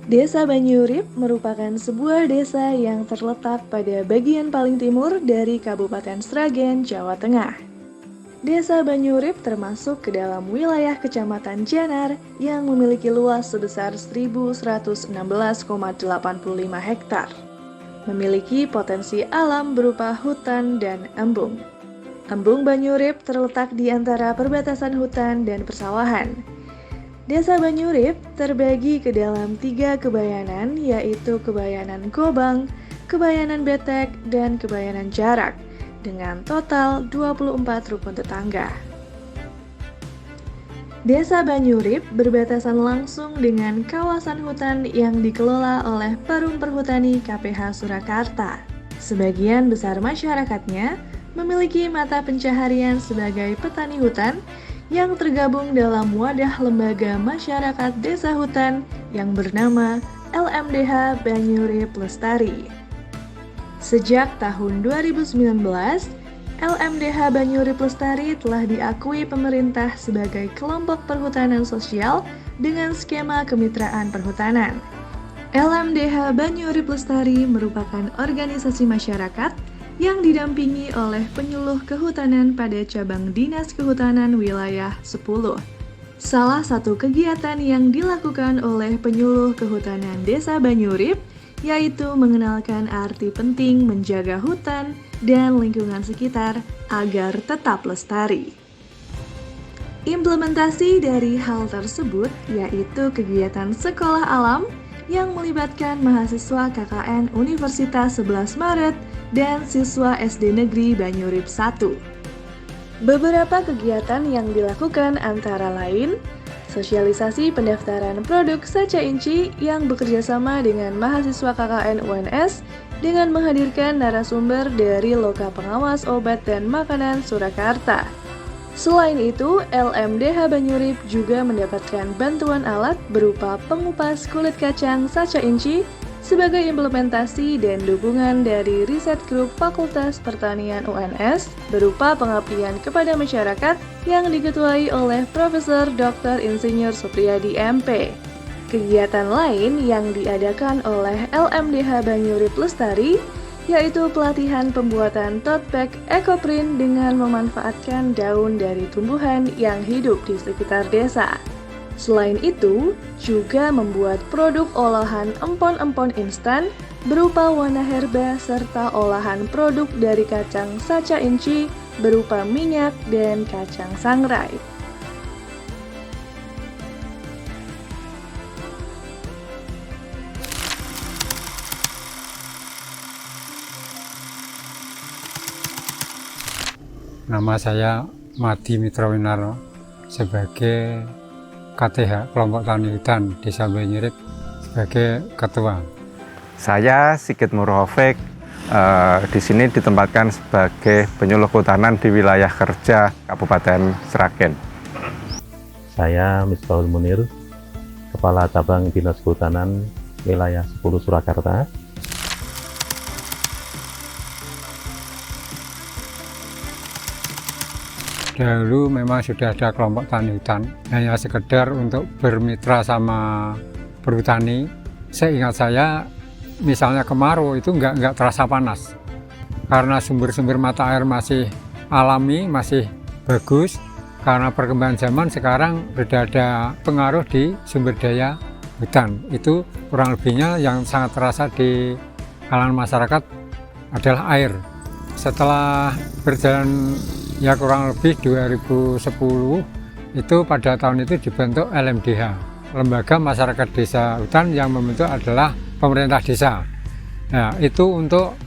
Desa Banyurip merupakan sebuah desa yang terletak pada bagian paling timur dari Kabupaten Sragen, Jawa Tengah. Desa Banyurip termasuk ke dalam wilayah Kecamatan Janar yang memiliki luas sebesar 1.116,85 hektar. Memiliki potensi alam berupa hutan dan embung. Embung Banyurip terletak di antara perbatasan hutan dan persawahan. Desa Banyurip terbagi ke dalam 3 kebayanan, yaitu Kebayanan Gobang, Kebayanan Betek, dan Kebayanan Jarak, dengan total 24 rukun tetangga. Desa Banyurip berbatasan langsung dengan kawasan hutan yang dikelola oleh Perum Perhutani KPH Surakarta. Sebagian besar masyarakatnya memiliki mata pencaharian sebagai petani hutan yang tergabung dalam wadah lembaga masyarakat desa hutan yang bernama LMDH Banyurip Lestari. Sejak tahun 2019, LMDH Banyurip Lestari telah diakui pemerintah sebagai kelompok perhutanan sosial dengan skema kemitraan perhutanan. LMDH Banyurip Lestari merupakan organisasi masyarakat yang didampingi oleh penyuluh kehutanan pada cabang Dinas Kehutanan Wilayah 10. Salah satu kegiatan yang dilakukan oleh penyuluh kehutanan Desa Banyurip yaitu mengenalkan arti penting menjaga hutan dan lingkungan sekitar agar tetap lestari. Implementasi dari hal tersebut yaitu kegiatan sekolah alam yang melibatkan mahasiswa KKN Universitas 11 Maret dan siswa SD Negeri Banyurip 1. Beberapa kegiatan yang dilakukan antara lain, sosialisasi pendaftaran produk Saca Inci yang bekerjasama dengan mahasiswa KKN UNS dengan menghadirkan narasumber dari Loka Pengawas Obat dan Makanan Surakarta. Selain itu, LMDH Banyurip juga mendapatkan bantuan alat berupa pengupas kulit kacang Saca Inci sebagai implementasi dan dukungan dari riset grup Fakultas Pertanian UNS berupa pengabdian kepada masyarakat yang diketuai oleh Profesor Dr. Insinyur Supriyadi MP. Kegiatan lain yang diadakan oleh LMDH Banyurip Lestari yaitu pelatihan pembuatan tote bag ekoprint dengan memanfaatkan daun dari tumbuhan yang hidup di sekitar desa. Selain itu, juga membuat produk olahan empon-empon instan berupa warna herba serta olahan produk dari kacang Saca Inci berupa minyak dan kacang sangrai. Nama saya Madi Mitra Winarno sebagai KTH Kelompok Tani Hutan Desa Banyurip sebagai ketua. Saya Sigit Murhofik, di sini ditempatkan sebagai penyuluh kehutanan di wilayah kerja Kabupaten Sragen. Saya Misbahul Munir, Kepala Cabang Dinas Kehutanan Wilayah 10 Surakarta. Dahulu memang sudah ada kelompok tani hutan, hanya sekedar untuk bermitra sama perhutani. Seingat saya, misalnya kemarau itu nggak terasa panas, karena sumber-sumber mata air masih alami, masih bagus. Karena perkembangan zaman sekarang sudah ada pengaruh di sumber daya hutan. Itu kurang lebihnya yang sangat terasa di kalangan masyarakat adalah air. Setelah berjalan ya kurang lebih 2010 itu pada tahun itu dibentuk LMDH, Lembaga Masyarakat Desa Hutan, yang membentuk adalah pemerintah desa. Nah, itu untuk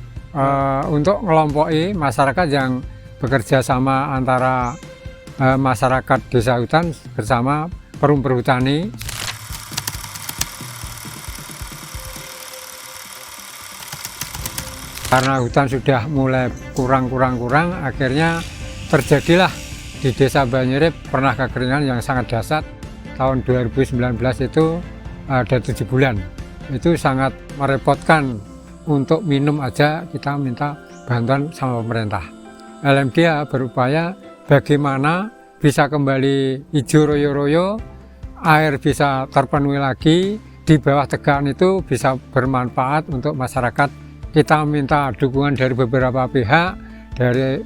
ngelompoki masyarakat yang bekerja sama antara masyarakat desa hutan bersama perum perhutani. Karena hutan sudah mulai kurang, akhirnya terjadilah di Desa Banyurip pernah kekeringan yang sangat dahsyat. Tahun 2019 itu ada 7 bulan. Itu sangat merepotkan, untuk minum aja kita minta bantuan sama pemerintah. LMDH berupaya bagaimana bisa kembali hijau royo-royo, air bisa terpenuhi lagi, di bawah tegangan itu bisa bermanfaat untuk masyarakat. Kita minta dukungan dari beberapa pihak,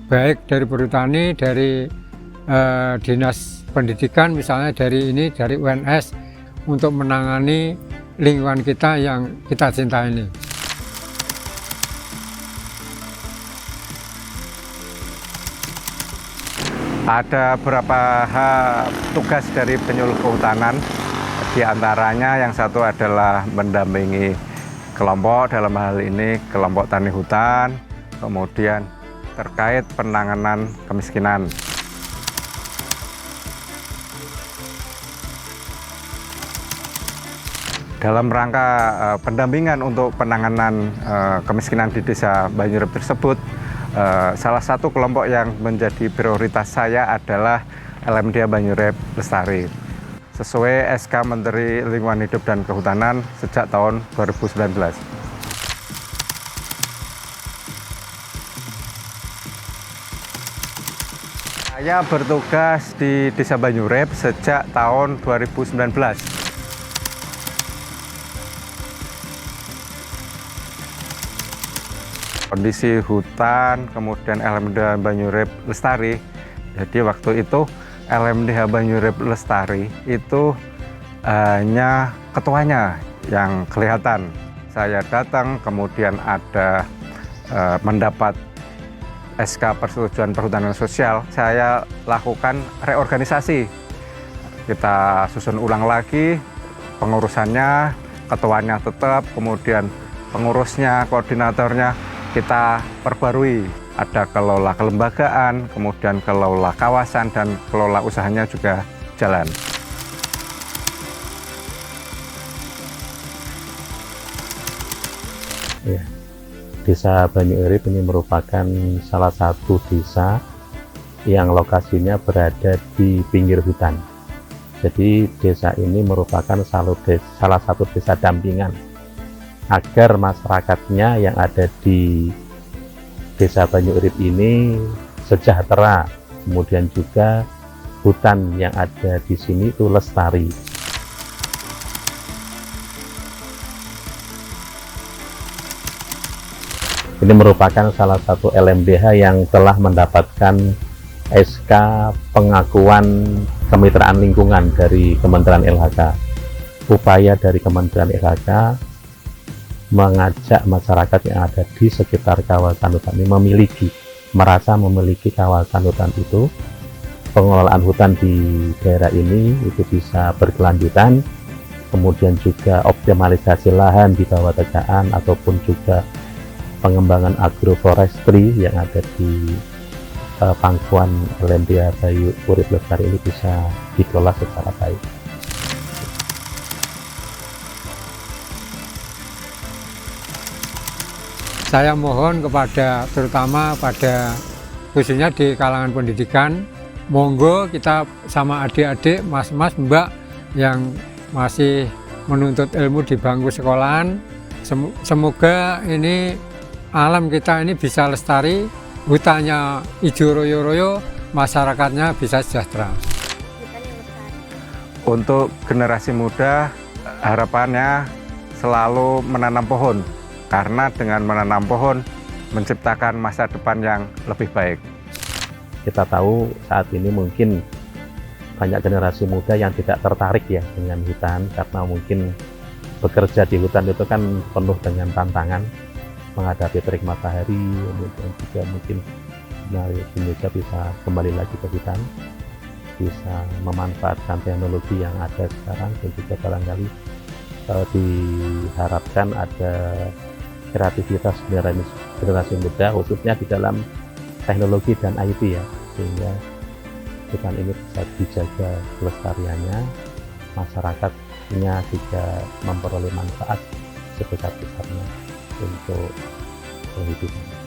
baik dari Perhutani, dari Dinas Pendidikan, misalnya dari UNS, untuk menangani lingkungan kita yang kita cintai ini. Ada beberapa tugas dari penyuluh kehutanan, di antaranya yang satu adalah mendampingi kelompok, dalam hal ini kelompok tani hutan, kemudian terkait penanganan kemiskinan. Dalam rangka pendampingan untuk penanganan kemiskinan di Desa Banyurep tersebut, salah satu kelompok yang menjadi prioritas saya adalah LMDH Banyurep Lestari. Sesuai SK Menteri Lingkungan Hidup dan Kehutanan sejak tahun 2019. Saya bertugas di Desa Banyurep sejak tahun 2019. Kondisi hutan, kemudian LMDH Banyurep Lestari. Jadi waktu itu LMDH Banyurep Lestari itu hanya ketuanya yang kelihatan. Saya datang, kemudian ada mendapat SK Persetujuan Perhutanan Sosial. Saya lakukan reorganisasi. Kita susun ulang lagi pengurusannya, ketuanya tetap, kemudian pengurusnya, koordinatornya kita perbarui. Ada kelola kelembagaan, kemudian kelola kawasan, dan kelola usahanya juga jalan. Ya, Desa Banyurep ini merupakan salah satu desa yang lokasinya berada di pinggir hutan. Jadi desa ini merupakan salah satu desa dampingan agar masyarakatnya yang ada di Desa Banyurep ini sejahtera, kemudian juga hutan yang ada di sini itu lestari. Ini merupakan salah satu LMDH yang telah mendapatkan SK pengakuan kemitraan lingkungan dari Kementerian LHK. Upaya dari Kementerian LHK mengajak masyarakat yang ada di sekitar kawasan hutan ini merasa memiliki kawasan hutan itu, pengelolaan hutan di daerah ini itu bisa berkelanjutan, kemudian juga optimalisasi lahan di bawah tegaan ataupun juga pengembangan agroforestry yang ada di pangkuan LMDH Banyurep Lestari ini bisa dikelola secara baik. Saya mohon kepada, terutama pada khususnya di kalangan pendidikan, monggo kita sama adik-adik, mas-mas, mbak yang masih menuntut ilmu di bangku sekolahan, semoga ini alam kita ini bisa lestari, hutannya hijau royo-royo, masyarakatnya bisa sejahtera. Untuk generasi muda, harapannya selalu menanam pohon, karena dengan menanam pohon menciptakan masa depan yang lebih baik. Kita tahu saat ini mungkin banyak generasi muda yang tidak tertarik ya dengan hutan, karena mungkin bekerja di hutan itu kan penuh dengan tantangan, menghadapi terik matahari, kemudian juga mungkin dari Indonesia bisa kembali lagi ke hutan, bisa memanfaatkan teknologi yang ada sekarang, dan juga barangkali diharapkan ada kreativitas generasi muda khususnya di dalam teknologi dan IT ya, sehingga hutan ini bisa dijaga kelestariannya, masyarakatnya juga memperoleh manfaat sebesar-besarnya untuk kehidupan.